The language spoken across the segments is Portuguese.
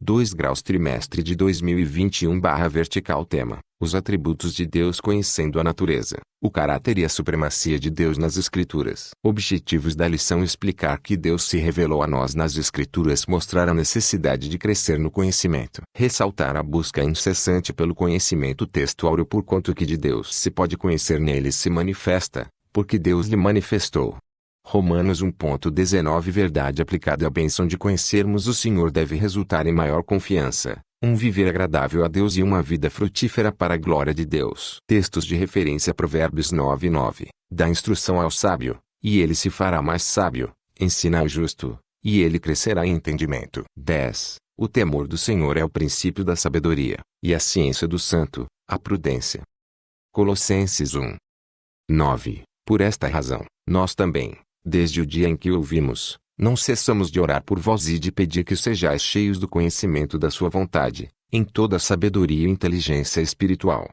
2 graus trimestre de 2021/vertical tema: os atributos de Deus conhecendo a natureza, o caráter e a supremacia de Deus nas Escrituras. Objetivos da lição: explicar que Deus se revelou a nós nas Escrituras, mostrar a necessidade de crescer no conhecimento, ressaltar a busca incessante pelo conhecimento textual, por quanto que de Deus se pode conhecer nele se manifesta, porque Deus lhe manifestou. Romanos 1:19 Verdade aplicada à bênção de conhecermos o Senhor deve resultar em maior confiança, um viver agradável a Deus e uma vida frutífera para a glória de Deus. Textos de referência: Provérbios 9:9. Dá instrução ao sábio, e ele se fará mais sábio. Ensina ao justo, e ele crescerá em entendimento. 10. O temor do Senhor é o princípio da sabedoria, e a ciência do santo, a prudência. Colossenses 1:9. Por esta razão, nós também, desde o dia em que ouvimos, não cessamos de orar por vós e de pedir que sejais cheios do conhecimento da sua vontade, em toda sabedoria e inteligência espiritual.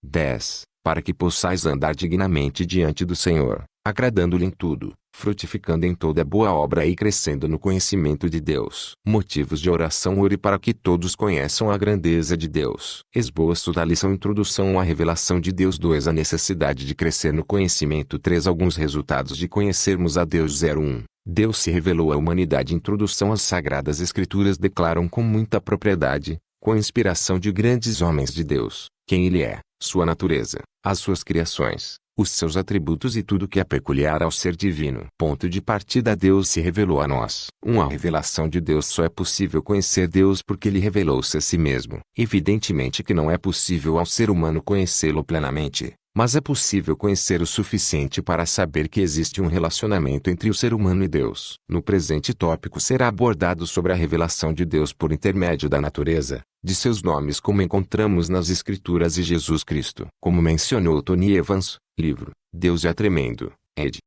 10. Para que possais andar dignamente diante do Senhor, agradando-lhe em tudo, frutificando em toda boa obra e crescendo no conhecimento de Deus. Motivos de oração: ore para que todos conheçam a grandeza de Deus. Esboço da lição: Introdução à revelação de Deus. 2. A necessidade de crescer no conhecimento. 3. Alguns resultados de conhecermos a Deus. 1. Deus se revelou à humanidade. Introdução às Sagradas Escrituras declaram com muita propriedade, com inspiração de grandes homens de Deus, quem Ele é, sua natureza, as suas criações, os seus atributos e tudo que é peculiar ao ser divino. Ponto de partida: Deus se revelou a nós. A revelação de Deus: só é possível conhecer Deus porque Ele revelou-se a si mesmo. Evidentemente que não é possível ao ser humano conhecê-lo plenamente, mas é possível conhecer o suficiente para saber que existe um relacionamento entre o ser humano e Deus. No presente tópico será abordado sobre a revelação de Deus por intermédio da natureza, de seus nomes como encontramos nas Escrituras e Jesus Cristo. Como mencionou Tony Evans, livro Deus é Tremendo, ed.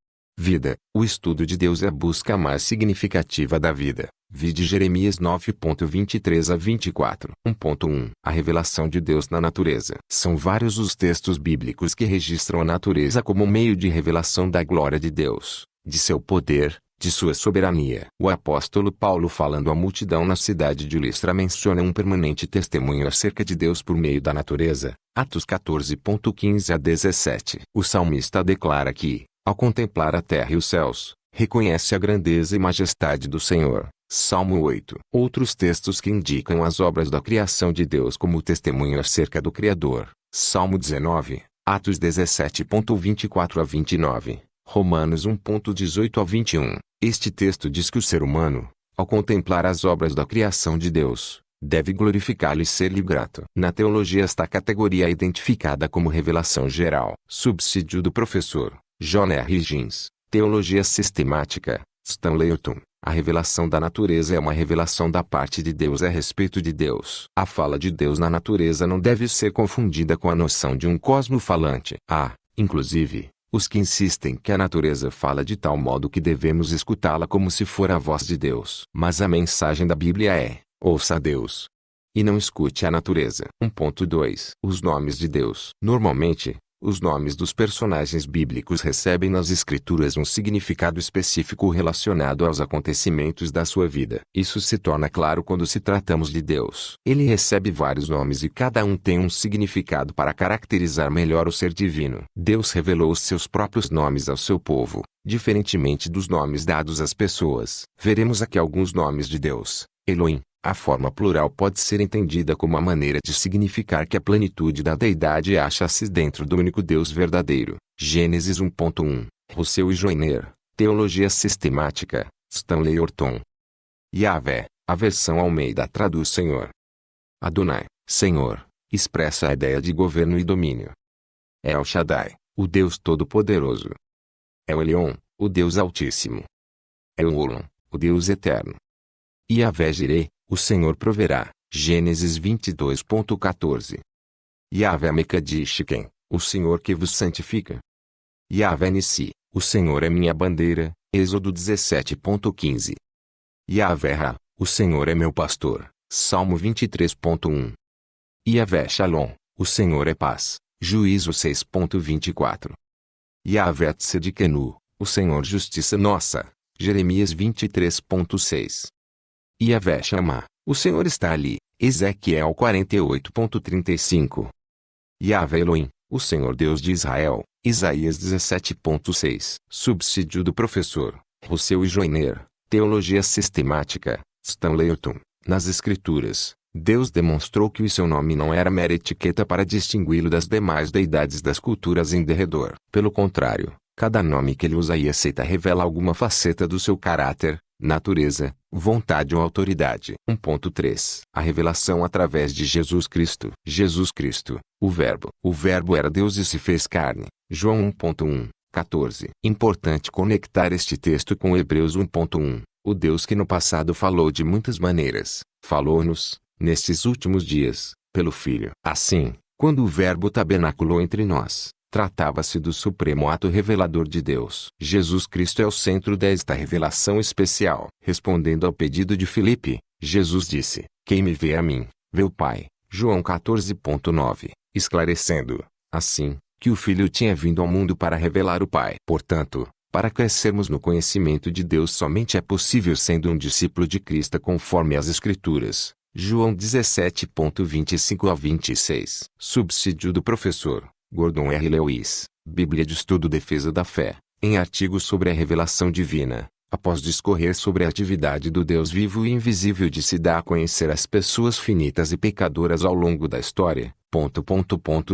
Vida. O estudo de Deus é a busca mais significativa da vida. Vide Jeremias 9:23-24. 1.1. A revelação de Deus na natureza. São vários os textos bíblicos que registram a natureza como meio de revelação da glória de Deus, de seu poder, de sua soberania. O apóstolo Paulo, falando à multidão na cidade de Listra, menciona um permanente testemunho acerca de Deus por meio da natureza. Atos 14:15-17. O salmista declara que, ao contemplar a terra e os céus, reconhece a grandeza e majestade do Senhor. Salmo 8. Outros textos que indicam as obras da criação de Deus como testemunho acerca do Criador. Salmo 19, Atos 17:24-29, Romanos 1:18-21. Este texto diz que o ser humano, ao contemplar as obras da criação de Deus, deve glorificá-lo e ser-lhe grato. Na teologia, esta categoria é identificada como revelação geral. Subsídio do professor John R. Higgins. Teologia sistemática, Stanley Orton. A revelação da natureza é uma revelação da parte de Deus a respeito de Deus. A fala de Deus na natureza não deve ser confundida com a noção de um cosmo falante. Há, inclusive, os que insistem que a natureza fala de tal modo que devemos escutá-la como se for a voz de Deus. Mas a mensagem da Bíblia é: ouça a Deus e não escute a natureza. 1.2. Os nomes de Deus. Normalmente, os nomes dos personagens bíblicos recebem nas Escrituras um significado específico relacionado aos acontecimentos da sua vida. Isso se torna claro quando se tratamos de Deus. Ele recebe vários nomes e cada um tem um significado para caracterizar melhor o ser divino. Deus revelou os seus próprios nomes ao seu povo, diferentemente dos nomes dados às pessoas. Veremos aqui alguns nomes de Deus. Elohim. A forma plural pode ser entendida como a maneira de significar que a plenitude da deidade acha-se dentro do único Deus verdadeiro. Gênesis 1.1. Rousseau e Joyner. Teologia sistemática, Stanley Orton. Yahvé, a versão Almeida traduz Senhor. Adonai, Senhor, expressa a ideia de governo e domínio. El Shaddai, o Deus Todo-Poderoso. El Elyon, o Deus Altíssimo. El Olam, o Deus Eterno. Yahvé Jireh, o Senhor proverá. Gênesis 22.14. Yahvé Mekadishken, o Senhor que vos santifica. Yahvé Nissi, o Senhor é minha bandeira. Êxodo 17.15. Yahvé Ra, o Senhor é meu pastor. Salmo 23.1. Yahvé Shalom, o Senhor é paz. Juízo 6.24. Yahvé Tzedekenu, o Senhor justiça nossa. Jeremias 23.6. Yahvé Shammah, O Senhor está ali. Ezequiel 48:35. Yahvé Elohim, o Senhor Deus de Israel. Isaías 17:6. Subsídio do professor Rousseau e Joyner. Teologia sistemática. Stanley Orton. Nas Escrituras, Deus demonstrou que o seu nome não era mera etiqueta para distingui-lo das demais deidades das culturas em derredor. Pelo contrário, cada nome que ele usa e aceita revela alguma faceta do seu caráter, natureza, vontade ou autoridade. 1.3 A revelação através de Jesus Cristo. Jesus Cristo, o Verbo. O Verbo era Deus e se fez carne. João 1.1, 14. Importante conectar este texto com Hebreus 1.1. O Deus que no passado falou de muitas maneiras, falou-nos, nestes últimos dias, pelo Filho. Assim, quando o Verbo tabernaculou entre nós, tratava-se do supremo ato revelador de Deus. Jesus Cristo é o centro desta revelação especial. Respondendo ao pedido de Filipe, Jesus disse: "Quem me vê a mim, vê o Pai." João 14.9. Esclarecendo, assim, que o Filho tinha vindo ao mundo para revelar o Pai. Portanto, para crescermos no conhecimento de Deus somente é possível sendo um discípulo de Cristo conforme as Escrituras. João 17.25-26. Subsídio do professor Gordon R. Lewis, Bíblia de Estudo Defesa da Fé, em artigos sobre a revelação divina, após discorrer sobre a atividade do Deus vivo e invisível de se dar a conhecer às pessoas finitas e pecadoras ao longo da história.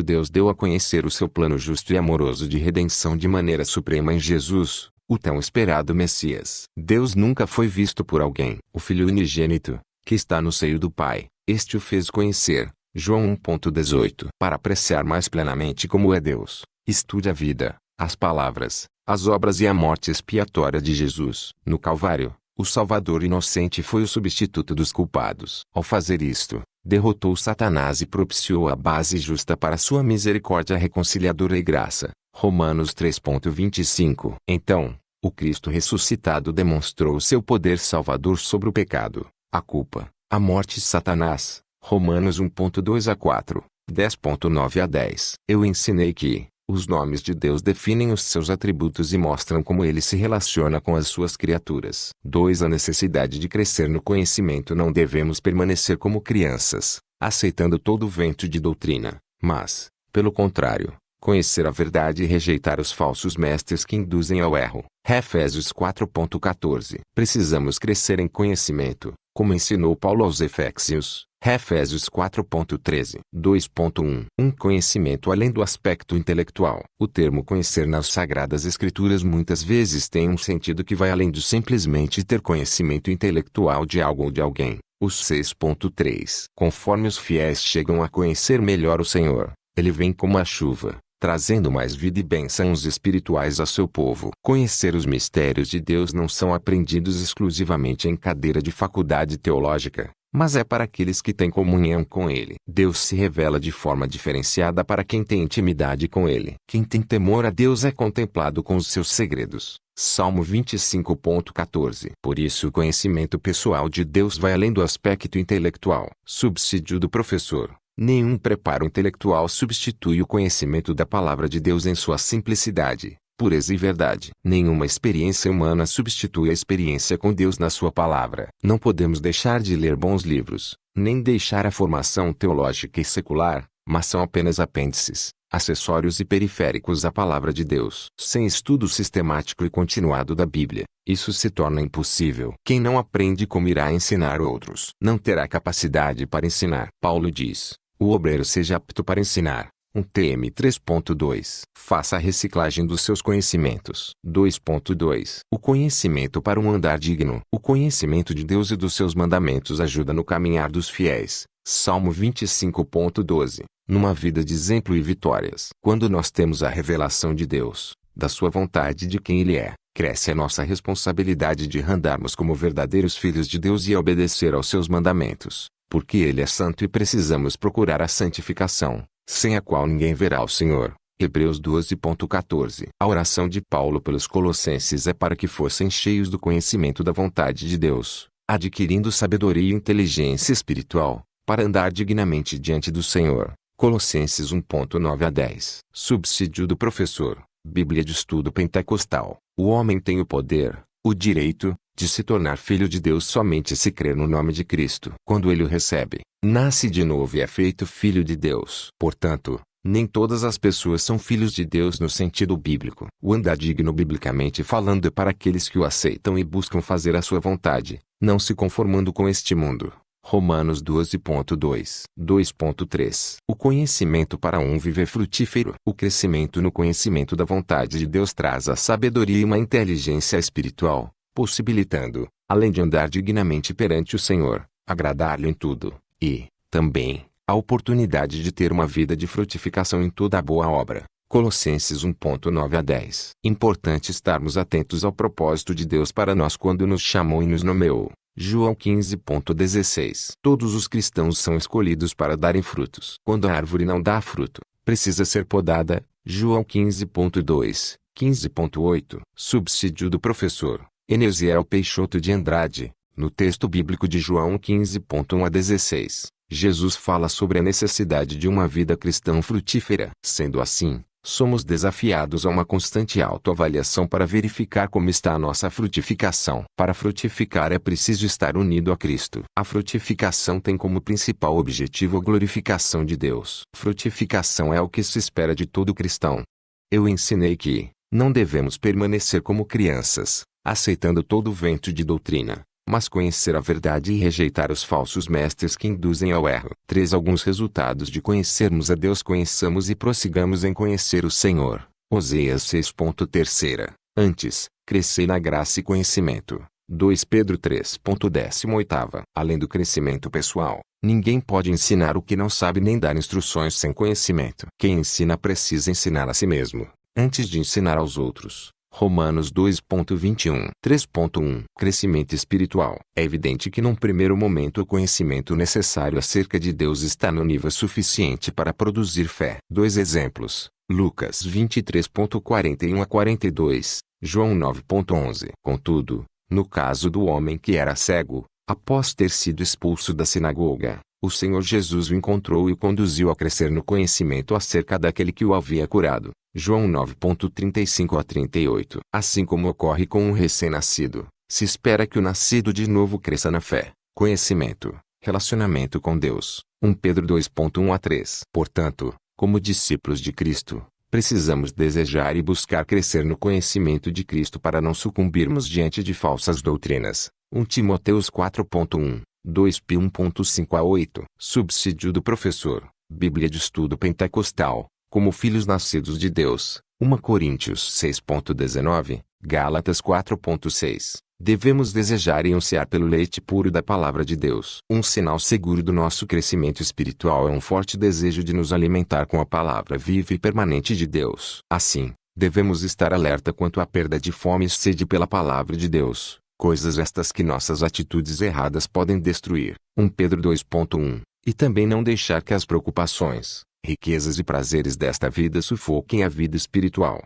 Deus deu a conhecer o seu plano justo e amoroso de redenção de maneira suprema em Jesus, o tão esperado Messias. Deus nunca foi visto por alguém. O Filho unigênito, que está no seio do Pai, este o fez conhecer. João 1.18. Para apreciar mais plenamente como é Deus, estude a vida, as palavras, as obras e a morte expiatória de Jesus. No Calvário, o Salvador inocente foi o substituto dos culpados. Ao fazer isto, derrotou Satanás e propiciou a base justa para sua misericórdia reconciliadora e graça. Romanos 3.25. Então, o Cristo ressuscitado demonstrou seu poder salvador sobre o pecado, a culpa, a morte e Satanás. Romanos 1.2-4, 10.9-10. Eu ensinei que os nomes de Deus definem os seus atributos e mostram como ele se relaciona com as suas criaturas. 2. A necessidade de crescer no conhecimento. Não devemos permanecer como crianças, aceitando todo o vento de doutrina, mas, pelo contrário, conhecer a verdade e rejeitar os falsos mestres que induzem ao erro. Efésios 4.14. Precisamos crescer em conhecimento, como ensinou Paulo aos Efésios. Efésios 4.13. 2.1. Um conhecimento além do aspecto intelectual. O termo conhecer nas Sagradas Escrituras muitas vezes tem um sentido que vai além de simplesmente ter conhecimento intelectual de algo ou de alguém. O 6.3. Conforme os fiéis chegam a conhecer melhor o Senhor, ele vem como a chuva, trazendo mais vida e bênçãos espirituais a seu povo. Conhecer os mistérios de Deus não são aprendidos exclusivamente em cadeira de faculdade teológica, mas é para aqueles que têm comunhão com Ele. Deus se revela de forma diferenciada para quem tem intimidade com Ele. Quem tem temor a Deus é contemplado com os seus segredos. Salmo 25.14. Por isso o conhecimento pessoal de Deus vai além do aspecto intelectual. Subsídio do professor. Nenhum preparo intelectual substitui o conhecimento da palavra de Deus em sua simplicidade, pureza e verdade. Nenhuma experiência humana substitui a experiência com Deus na sua palavra. Não podemos deixar de ler bons livros, nem deixar a formação teológica e secular, mas são apenas apêndices, acessórios e periféricos à palavra de Deus. Sem estudo sistemático e continuado da Bíblia, isso se torna impossível. Quem não aprende como irá ensinar outros, não terá capacidade para ensinar. Paulo diz: o obreiro seja apto para ensinar. 1 TM 3.2. Faça a reciclagem dos seus conhecimentos. 2.2. O conhecimento para um andar digno. O conhecimento de Deus e dos seus mandamentos ajuda no caminhar dos fiéis. Salmo 25.12. Numa vida de exemplo e vitórias. Quando nós temos a revelação de Deus, da sua vontade e de quem Ele é, cresce a nossa responsabilidade de andarmos como verdadeiros filhos de Deus e obedecer aos seus mandamentos, porque Ele é santo e precisamos procurar a santificação, sem a qual ninguém verá o Senhor. Hebreus 12.14. A oração de Paulo pelos Colossenses é para que fossem cheios do conhecimento da vontade de Deus, adquirindo sabedoria e inteligência espiritual, para andar dignamente diante do Senhor. Colossenses 1.9-10. Subsídio do professor. Bíblia de Estudo Pentecostal. O homem tem o poder, o direito, de se tornar filho de Deus somente se crer no nome de Cristo. Quando ele o recebe, nasce de novo e é feito filho de Deus. Portanto, nem todas as pessoas são filhos de Deus no sentido bíblico. O andar digno biblicamente falando é para aqueles que o aceitam e buscam fazer a sua vontade, não se conformando com este mundo. Romanos 12.2. 2.3. O conhecimento para um viver frutífero. O crescimento no conhecimento da vontade de Deus traz a sabedoria e uma inteligência espiritual, possibilitando, além de andar dignamente perante o Senhor, agradar-lhe em tudo, e, também, a oportunidade de ter uma vida de frutificação em toda a boa obra. Colossenses 1.9-10. Importante estarmos atentos ao propósito de Deus para nós quando nos chamou e nos nomeou. João 15.16. Todos os cristãos são escolhidos para darem frutos. Quando a árvore não dá fruto, precisa ser podada. João 15.2, 15.8. Subsídio do professor Eneusiel Peixoto de Andrade. No texto bíblico de João 15.1-16, Jesus fala sobre a necessidade de uma vida cristã frutífera. Sendo assim, somos desafiados a uma constante autoavaliação para verificar como está a nossa frutificação. Para frutificar é preciso estar unido a Cristo. A frutificação tem como principal objetivo a glorificação de Deus. Frutificação é o que se espera de todo cristão. Eu ensinei que não devemos permanecer como crianças, aceitando todo o vento de doutrina, mas conhecer a verdade e rejeitar os falsos mestres que induzem ao erro. 3. Alguns resultados de conhecermos a Deus. Conheçamos e prossigamos em conhecer o Senhor. Oséias 6.3. Antes, crescei na graça e conhecimento. 2 Pedro 3.18. Além do crescimento pessoal, ninguém pode ensinar o que não sabe nem dar instruções sem conhecimento. Quem ensina precisa ensinar a si mesmo, antes de ensinar aos outros. Romanos 2.21. 3.1. Crescimento espiritual. É evidente que num primeiro momento o conhecimento necessário acerca de Deus está no nível suficiente para produzir fé. 2 exemplos. Lucas 23.41-42, João 9.11. Contudo, no caso do homem que era cego, após ter sido expulso da sinagoga, o Senhor Jesus o encontrou e o conduziu a crescer no conhecimento acerca daquele que o havia curado. João 9.35-38. Assim como ocorre com um recém-nascido, se espera que o nascido de novo cresça na fé, conhecimento, relacionamento com Deus. 1 Pedro 2.1-3. Portanto, como discípulos de Cristo, precisamos desejar e buscar crescer no conhecimento de Cristo para não sucumbirmos diante de falsas doutrinas. 1 Timóteos 4.1, 2 P 1.5-8. Subsídio do professor, Bíblia de Estudo Pentecostal, como filhos nascidos de Deus. 1 Coríntios 6.19, Gálatas 4.6. Devemos desejar e ansiar pelo leite puro da palavra de Deus. Um sinal seguro do nosso crescimento espiritual é um forte desejo de nos alimentar com a palavra viva e permanente de Deus. Assim, devemos estar alerta quanto à perda de fome e sede pela palavra de Deus, coisas estas que nossas atitudes erradas podem destruir. 1 Pedro 2.1. E também não deixar que as preocupações, riquezas e prazeres desta vida sufoquem a vida espiritual.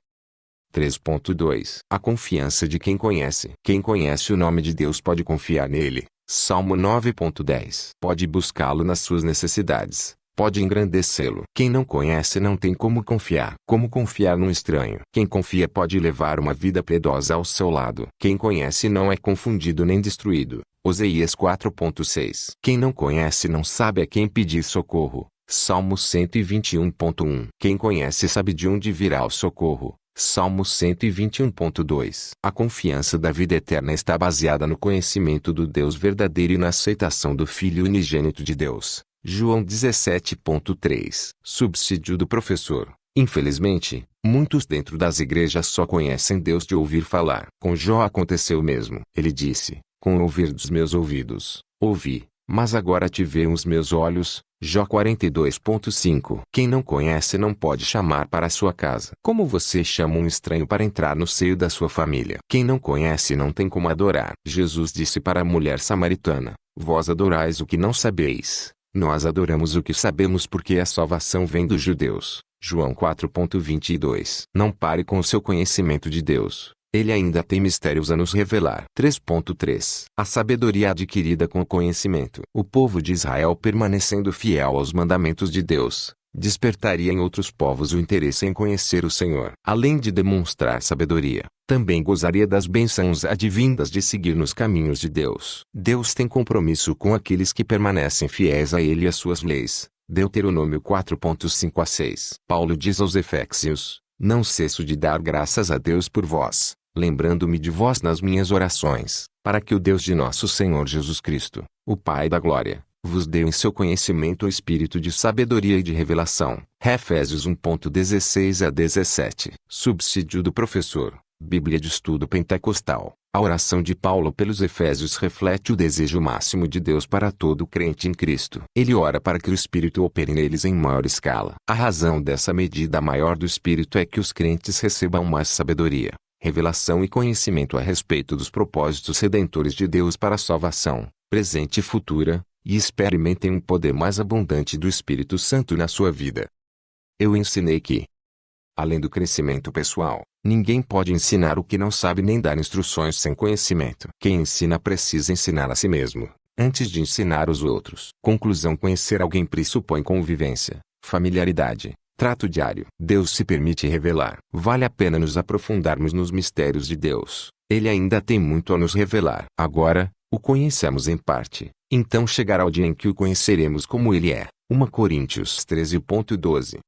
3.2. A confiança de quem conhece. Quem conhece o nome de Deus pode confiar nele. Salmo 9.10. Pode buscá-lo nas suas necessidades. Pode engrandecê-lo. Quem não conhece não tem como confiar. Como confiar num estranho? Quem confia pode levar uma vida piedosa ao seu lado. Quem conhece não é confundido nem destruído. Oséias 4.6. Quem não conhece não sabe a quem pedir socorro. Salmo 121.1. Quem conhece sabe de onde virá o socorro. Salmo 121.2. A confiança da vida eterna está baseada no conhecimento do Deus verdadeiro e na aceitação do Filho unigênito de Deus. João 17.3. Subsídio do professor. Infelizmente, muitos dentro das igrejas só conhecem Deus de ouvir falar. Com Jó aconteceu o mesmo. Ele disse: com o ouvir dos meus ouvidos, ouvi, mas agora te veem os meus olhos. Jó 42.5. Quem não conhece não pode chamar para a sua casa. Como você chama um estranho para entrar no seio da sua família? Quem não conhece não tem como adorar. Jesus disse para a mulher samaritana: vós adorais o que não sabeis. Nós adoramos o que sabemos porque a salvação vem dos judeus. João 4.22. Não pare com o seu conhecimento de Deus. Ele ainda tem mistérios a nos revelar. 3.3. A sabedoria adquirida com o conhecimento. O povo de Israel permanecendo fiel aos mandamentos de Deus, despertaria em outros povos o interesse em conhecer o Senhor. Além de demonstrar sabedoria, também gozaria das bênçãos advindas de seguir nos caminhos de Deus. Deus tem compromisso com aqueles que permanecem fiéis a Ele e às suas leis. Deuteronômio 4:5-6. Paulo diz aos Efésios: não cesso de dar graças a Deus por vós, lembrando-me de vós nas minhas orações, para que o Deus de nosso Senhor Jesus Cristo, o Pai da glória, vos dê em seu conhecimento o espírito de sabedoria e de revelação. Efésios 1:16-17. Subsídio do professor. Bíblia de Estudo Pentecostal. A oração de Paulo pelos Efésios reflete o desejo máximo de Deus para todo crente em Cristo. Ele ora para que o Espírito opere neles em maior escala. A razão dessa medida maior do Espírito é que os crentes recebam mais sabedoria, revelação e conhecimento a respeito dos propósitos redentores de Deus para a salvação, presente e futura, e experimentem um poder mais abundante do Espírito Santo na sua vida. Eu ensinei que, além do crescimento pessoal, ninguém pode ensinar o que não sabe nem dar instruções sem conhecimento. Quem ensina precisa ensinar a si mesmo, antes de ensinar os outros. Conclusão: conhecer alguém pressupõe convivência, familiaridade, trato diário. Deus se permite revelar. Vale a pena nos aprofundarmos nos mistérios de Deus. Ele ainda tem muito a nos revelar. Agora, o conhecemos em parte, então chegará o dia em que o conheceremos como Ele é. 1 Coríntios 13:12.